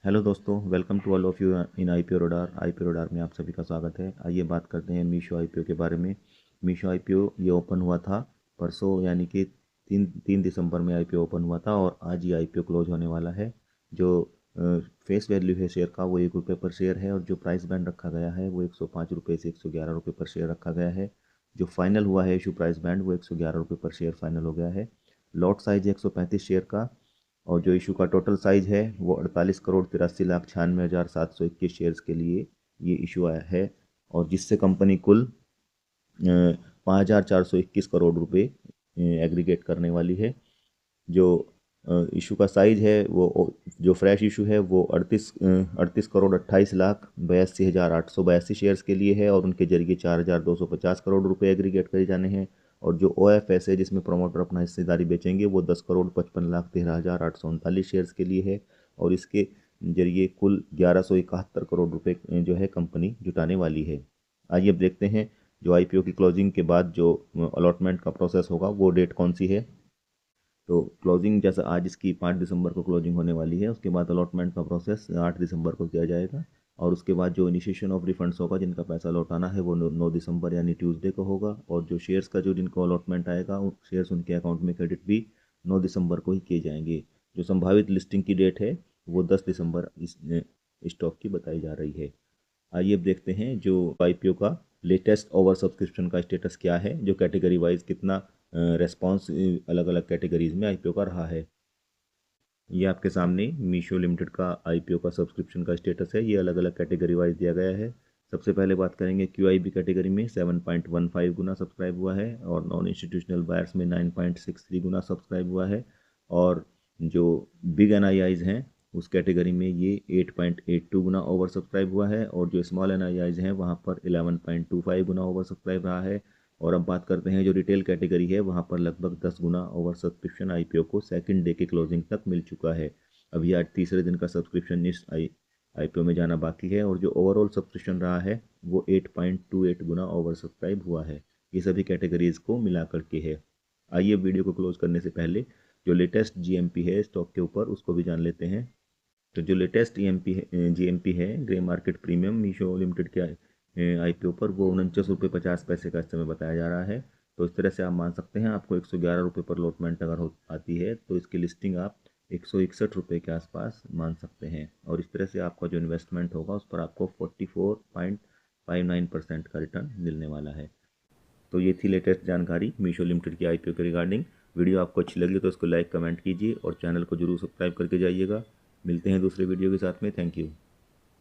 Hello दोस्तों, welcome to all of you in IPO radar में आप सभी का स्वागत है। आइए बात करते हैं मीशो आईपीओ के बारे में। मीशो आईपीओ ये ओपन हुआ था परसों, यानी कि 3 दिसंबर में आईपीओ ओपन हुआ था और आज ये आईपीओ क्लोज होने वाला है। जो फेस वैल्यू है शेयर का वो ₹1 पर शेयर है और जो प्राइस बैंड रखा गया है वो ₹105 से ₹111 पर शेयर रखा गया है। जो फाइनल हुआ है इशू प्राइस बैंड वो ₹111 पर शेयर फाइनल हो गया है। लॉट साइज 135 शेयर का और जो इशू का टोटल साइज है वो 48,83,96,721 शेयर्स के लिए ये इशू आया है और जिससे कंपनी कुल 5,421 करोड़ रुपए एग्रीगेट करने वाली है। जो इशू का साइज है वो जो फ्रेश इशू है वो 38,28,28,82,882 शेयर्स के लिए है और उनके जरिए 4,250 करोड़ रुपए एग्रीगेट करे जाने हैं। और जो OFS है जिसमें प्रमोटर अपना हिस्सेदारी बेचेंगे वो 10,55,13,839 शेयर्स के लिए है और इसके जरिए कुल 1,171 करोड़ रुपए जो है कंपनी जुटाने वाली है। आइए अब देखते हैं जो आईपीओ की क्लोजिंग के बाद जो अलॉटमेंट का प्रोसेस होगा वो डेट कौन सी है। तो क्लोजिंग जैसा आज इसकी 5 दिसंबर को क्लोजिंग होने वाली है, उसके बाद अलॉटमेंट का प्रोसेस 8 दिसंबर को किया जाएगा और उसके बाद जो इनिशिएशन ऑफ रिफंड्स होगा जिनका पैसा लौटाना है वो 9 दिसंबर यानी ट्यूसडे को होगा और जो शेयर्स का जो जिनको अलॉटमेंट आएगा शेयर्स उनके अकाउंट में क्रेडिट भी 9 दिसंबर को ही किए जाएंगे। जो संभावित लिस्टिंग की डेट है वो 10 दिसंबर इस स्टॉक की बताई जा रही है। आइए अब देखते हैं जो आईपीओ का लेटेस्ट ओवर सब्सक्रिप्शन का स्टेटस क्या है, जो कैटेगरी वाइज कितना रेस्पॉन्स अलग अलग कैटेगरीज में आईपीओ का रहा है। ये आपके सामने मीशो लिमिटेड का आईपीओ का सब्सक्रिप्शन का स्टेटस है। ये अलग अलग कैटेगरी वाइज दिया गया है। सबसे पहले बात करेंगे क्यूआईबी कैटेगरी में 7.15 गुना सब्सक्राइब हुआ है और नॉन इंस्टीट्यूशनल बायर्स में 9.63 गुना सब्सक्राइब हुआ है और जो बिग एनआईआईज हैं उस कैटेगरी में ये 8.82 गुना ओवर सब्सक्राइब हुआ है और जो स्मॉल एनआईआईज हैं वहाँ पर 11.25 गुना ओवर सब्सक्राइब रहा है। और अब बात करते हैं जो रिटेल कैटेगरी है वहाँ पर लगभग 10 गुना ओवर सब्सक्रिप्शन आईपीओ को सेकंड डे के क्लोजिंग तक मिल चुका है। अभी आज तीसरे दिन का सब्सक्रिप्शन इस आईपीओ में जाना बाकी है और जो ओवरऑल सब्सक्रिप्शन रहा है वो 8.28 गुना ओवर सब्सक्राइब हुआ है। ये सभी कैटेगरीज को मिला करके है। आइए वीडियो को क्लोज करने से पहले जो लेटेस्ट जीएमपी है स्टॉक के ऊपर उसको भी जान लेते हैं। तो जो लेटेस्ट जीएमपी है grey market premium Meesho limited के आईपीओ पर वो 49 रुपये 50 पैसे का इस समय बताया जा रहा है। तो इस तरह से आप मान सकते हैं आपको 111 रुपये पर लॉटमेंट अगर हो आती है तो इसकी लिस्टिंग आप 161 रुपये के आसपास मान सकते हैं और इस तरह से आपका जो इन्वेस्टमेंट होगा उस पर आपको 44.59% का रिटर्न मिलने वाला है। तो ये थी लेटेस्ट जानकारी मीशो लिमिटेड की आईपीओ के रिगार्डिंग। वीडियो आपको अच्छी लगी तो इसको लाइक कमेंट कीजिए और चैनल को जरूर सब्सक्राइब करके जाइएगा। मिलते हैं दूसरे वीडियो के साथ में। Thank you.